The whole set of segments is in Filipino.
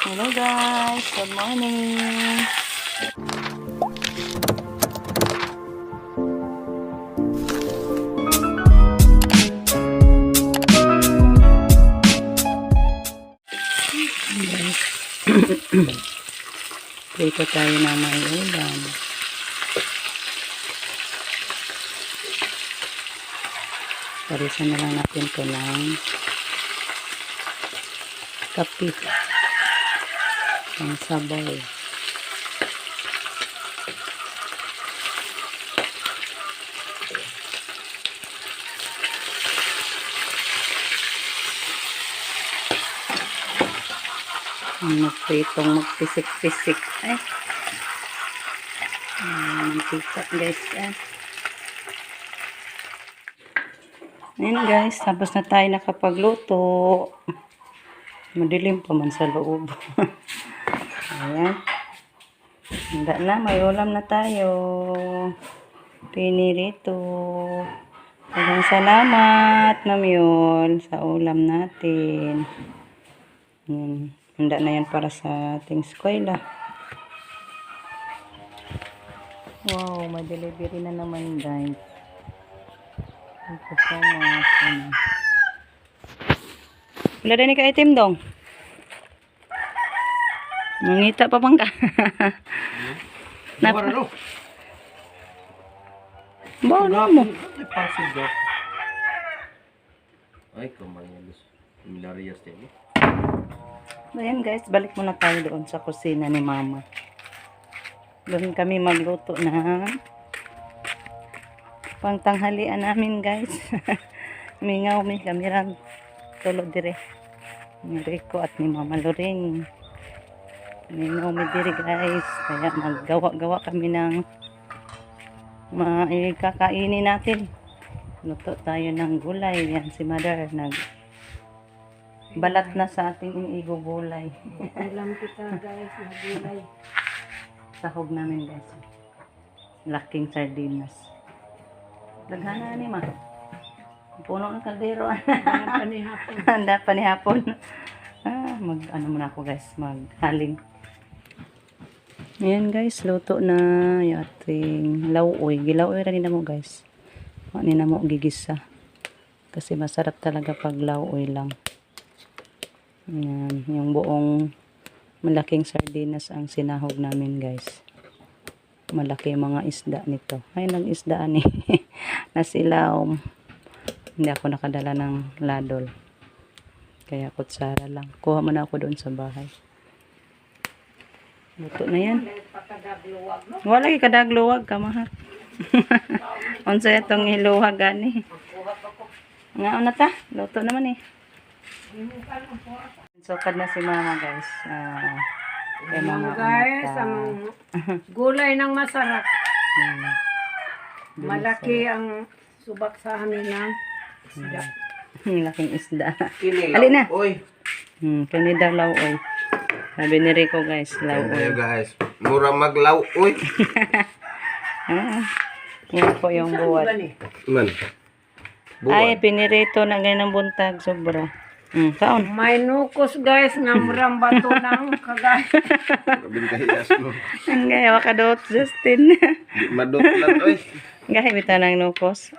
Hello guys, good morning. Dito tayo na may ulam. Parisan na lang natin ito ng kape. Ang sabaw. Magpritong magpisik-pisik. Ay. Mantika guys. Ayan guys, tapos na tayo nakapagluto. Madilim pa man sa loob. Ayan. Handa na, may ulam na tayo. Pinirito. Maraming salamat, Ma'am Yul, sa ulam natin. Ayan. Handa na yan para sa ating eskwela. Wow, may delivery na naman guys. Thank you so much. Wala din ka item dong. Mangita pa bang ka? Bawa mo. Ay, kumain los milarias din. Ayan guys, balik muna tayo doon sa kusina ni Mama. Doon kami magluto na pangtanghalian namin guys. Mingaw may kamerang tulo dire. Ni Rico at ni Mama Loring. Mingaw may dire guys. Kaya maggawa-gawa kami ng kakainin natin. Luto tayo ng gulay. Yan si Mother balat na sa ating igugulay. Ulam kita guys, na gulay. Sahog namin guys. Laking sardinas. Daghana ni ma. Puno ng kaldero. Handa pa ni hapon. Ano muna ako guys, maghaling. Ayan guys, luto na yung ating lauoy. Gilauoy rin na mo guys. Ano na mo gigisa. Kasi masarap talaga pag lauoy lang. Ayan, yung buong malaking sardinas ang sinahog namin guys. Malaki mga isda nito. Ay, nag-isdaan nasilaw. Hindi ako nakadala ng ladol. Kaya kutsara lang. Kuha mo na ako doon sa bahay. Luto na yan. Wala kadagluwag ka mahal. Unsa itong iluwag gani. Nga na ta. Luto naman Sukad na si Mama guys. Kaya Mga guys, ang gulay ng masarap. Malaki ang subak sa amin ng isda. Laking isda. Kini Alina. Oy. Kani daw lauoy. Sabi ni Rico guys, lauoy. Ayo guys. Mura maglaw oy. Yan po yung buwad. Man. Ay, pinirito na ganyan ng buntag. Sobra. Kaon. May nukos guys, nga murang bato ng kagay. Kabin kahiyas no. Ang gaya ka doot, Justin. Di madot lang oy. Gaya bita ng nukos.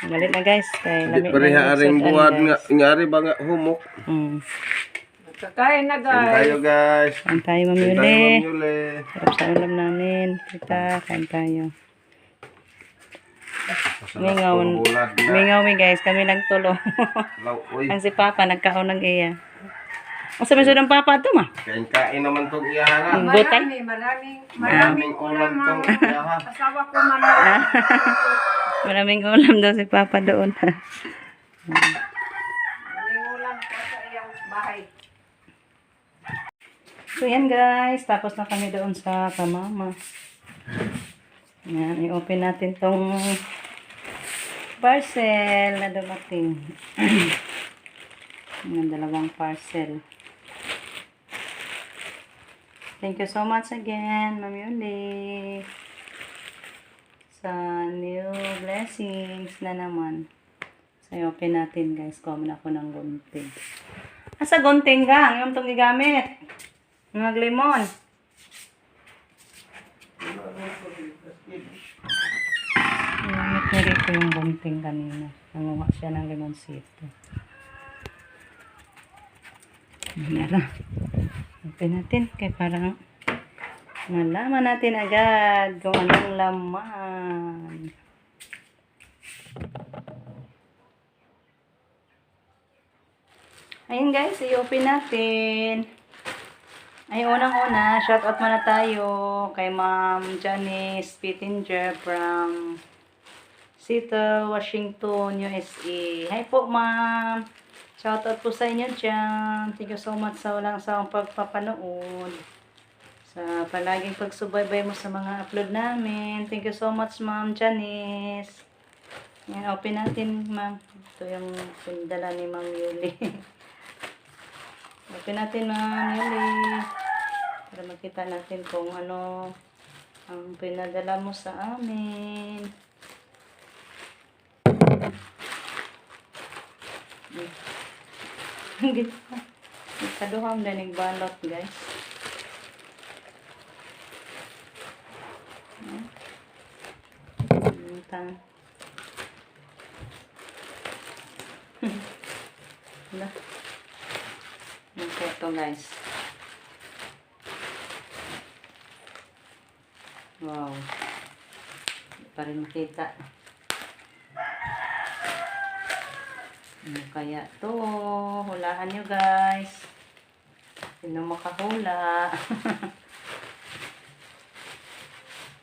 Galit na guys. Kay Di lamig pareha aring buwad nga ngari ba nga humok. Kakain na Kain guys. tayo guys. Kain tayo Kain tayo mamuli. mamuli. Sarap sa ulam namin. Kita, kain tayo. Mingaw. Mingaw mi guys. Kami nagtulo. Law oy. Ang si Papa nagkaon ng iya. O sabi sa ng Papa ito ma? Kain tong iyahara. Butay? Maraming ulam tong iyaha. Asawa ko man. Maraming ulam daw si Papa doon. Maraming ulam ko sa iyang bahay. So yan guys. Tapos na kami doon sa kamama. Yan. I-open natin tong parcel na dumating. Yung dalawang parcel. Thank you so much again, Ma'am Yuli. Sa new blessings na naman. So, i-open natin guys. Comment ako ng gunting. Asa gunting gang? Yung itong gigamit. Mga limon. Gamit niya rito yung gunting kanina. Nanguha siya ng limonsito. Nara. Open natin. Kaya parang malaman natin agad kung anong laman. Ayun guys, i-open natin. Ay, unang-una, shoutout muna tayo kay Ma'am Janice Pittinger from Seattle, Washington, USA. Hi po, Ma'am. Shoutout po sa inyo dyan. Thank you so much sa walang sawang pagpapanood. Sa palaging pagsubaybay mo sa mga upload namin. Thank you so much, Ma'am Janice. Yan, open natin, Ma'am. Ito yung pindala ni Ma'am Yuli. Open natin, Ma'am Yuli. Para makita natin kung ano ang pinadala mo sa amin. Ikaduham na nagbalot, guys. Ito, guys. Wow. Hindi pa rin makita. Ano kaya to? Hulaan nyo, guys. Sino makahula?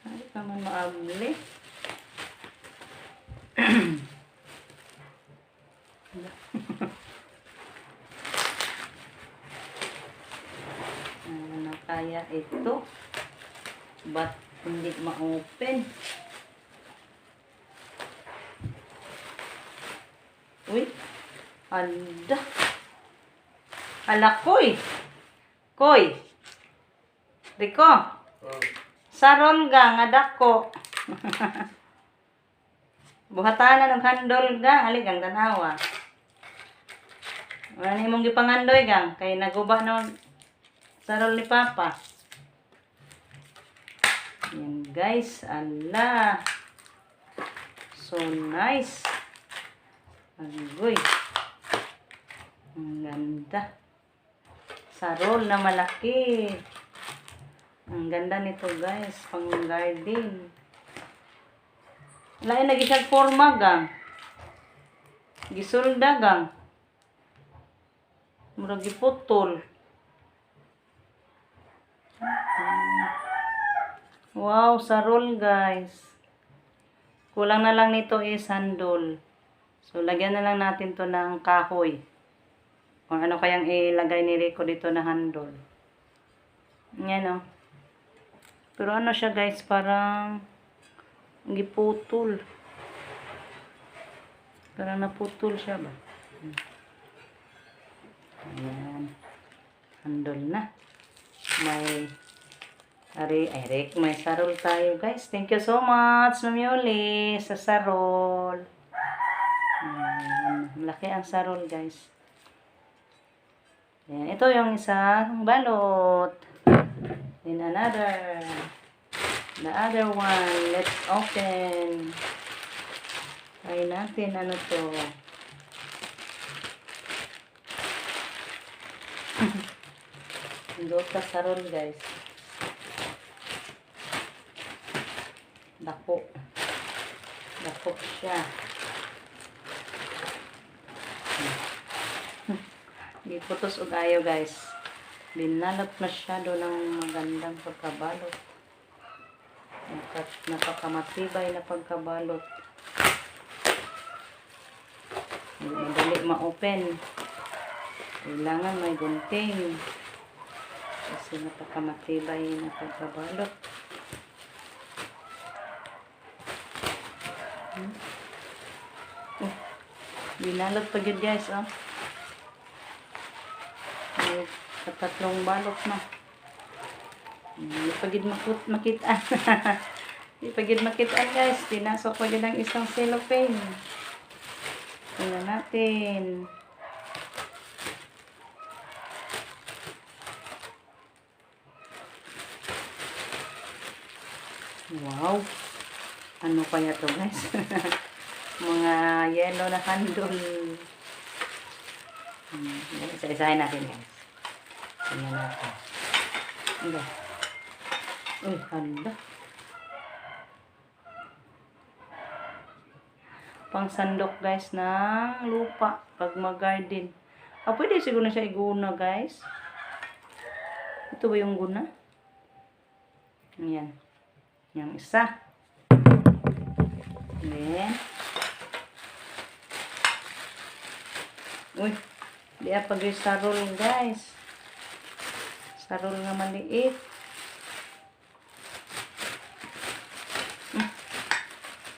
Ay, naman maabli. Ano kaya ito? Ba't hindi ma-open? Uy, anda. Ala, koy. Koy. Rico. Sarol ga, nga dako. Buhatanan ng handol gang. Ali gang, tanawa. Wala na imong gipangandoy gang. Kay naguba na sarol ni Papa. Yan guys. Ala. So nice. Agoy. Ang ganda. Sarol na malaki. Ang ganda nito guys. Pang garden. Lain lagi siya forma gang. Gisulda gang. Murag giputol. Wow, sarol guys. Kulang na lang nito is handol. So, lagyan na lang natin to ng kahoy. Kung ano kayang ilagay ni Rico dito na handle. Yan o. Pero ano siya guys, parang giputol. Parang naputol siya ba? Ayan. Handle na. May Rick, may sarol tayo guys. Thank you so much, Ma'am Yuli, sa sarol. Malaki ang sarol guys. Ayan, ito yung isang balot. Then another. The other one. Let's open. Try natin ano to. Dota sarol guys. Dako. Dako siya. Iputos og ayo guys. Binalot masyado ng magandang pagkabalot. Napakamatibay na pagkabalot. Hindi madali ma-open. Kailangan may gunting. Kasi napakamatibay na pagkabalot. Binalot pa yun guys, oh. Sa tatlong balot na. Hindi pagid makitaan. Hindi pagid makitaan guys. Pinasok pagid ang isang cellophane. Tingnan natin. Wow. Ano kaya to guys? Mga yellow na candle. Isa-isahin natin guys. Tingnan natin. Ano? Uy, hala. Pang sandok guys ng lupa pag mag-garden. Pwede siguro na siya iguna guys. Ito ba yung guna? Ayan. Yung isa. Then, uy, di pag sarol guys. Sarol nga maliit.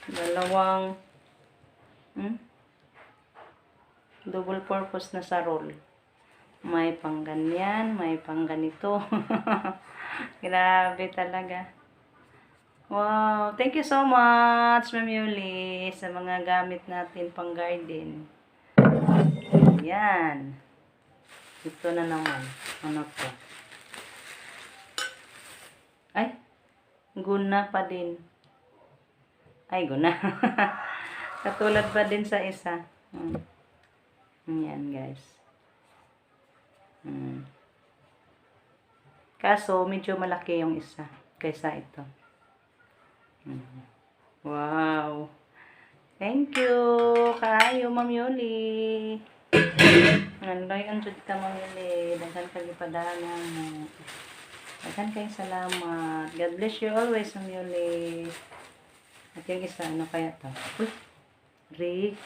Dalawang double purpose na sarol. May pang ganyan, may pang ganito. Grabe talaga. Wow, thank you so much, Ma'am Yuli, sa mga gamit natin pang garden. Yan. Ito na naman. Ano to? Ay, guna pa din. Ay, guna. Katulad pa din sa isa. Yan, guys. Kaso, medyo malaki yung isa kaysa ito. Wow. Thank you. Kaayo, Ma'am Yuli. Nandoy ang jud ka, Ma'am Yuli. Daghan ka gipadana mo. Daghan kayong salamat. God bless you always, Ma'am Yuli. At yung isa, ano kaya to? Uy, Rick.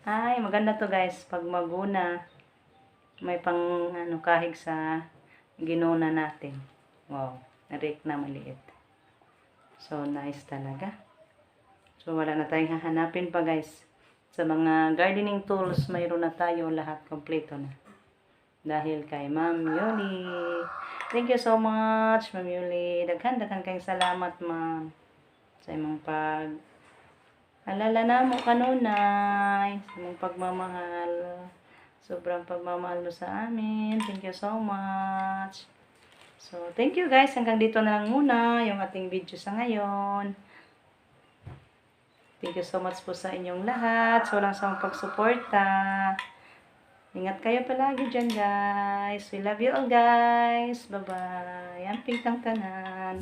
Ay, maganda to guys. Pag maguna, may pang kahig sa ginuna natin. Wow, Rick na maliit. So, nice talaga. So, wala na tayong hahanapin pa guys. Sa mga gardening tools, mayroon na tayo lahat. Kompleto na. Dahil kay Ma'am Yuli. Thank you so much, Ma'am Yuli. Daghan kayong salamat, Ma'am. Sa imong alala na mo kanunay. Sa imong pagmamahal. Sobrang pagmamahal mo sa amin. Thank you so much. So, thank you guys. Hanggang dito na lang muna yung ating video sa ngayon. Thank you so much po sa inyong lahat. So, walang sawang pagsuporta. Ingat kayo palagi dyan guys. We love you all guys. Bye-bye. Amping tang tanan.